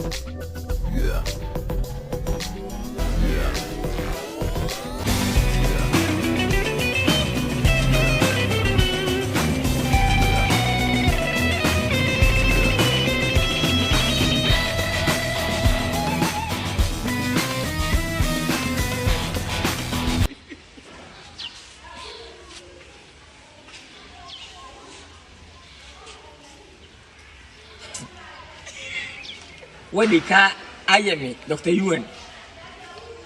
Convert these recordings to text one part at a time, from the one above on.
Yeah. What they can I me, Dr. Ewan.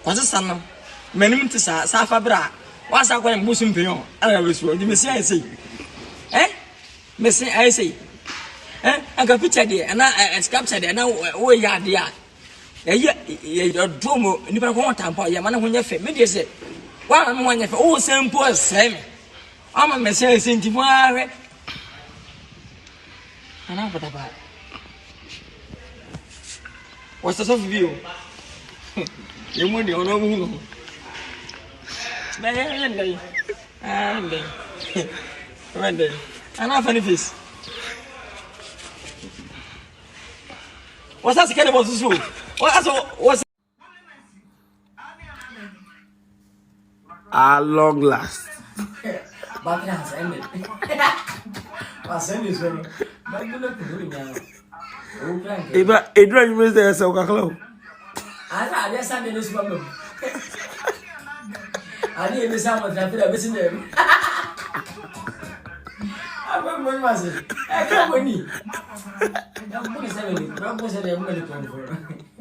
Was a son, many to Safabra. Once I went Muslim Pion, I was what you may say, I say. Eh? Missing, I say. Eh? I got picture there, and I sculptured and now we are there. Your drum, you never want to buy your man when you're familiar. Say, one and one, if all simple as Sam. I'm a message in tomorrow. And I'm what about. What's the soft view? You want the honor moon. And I'm funny face. What's that kind of what's so? What's At long last. but that's ended. Asem is very. But you look good now. If you miss there, so Kaklo. I thought there's something in this problem. I didn't miss out on that. I'm missing them. I'm going to say, I can't win. I'm going to say, I'm going to say, I'm going to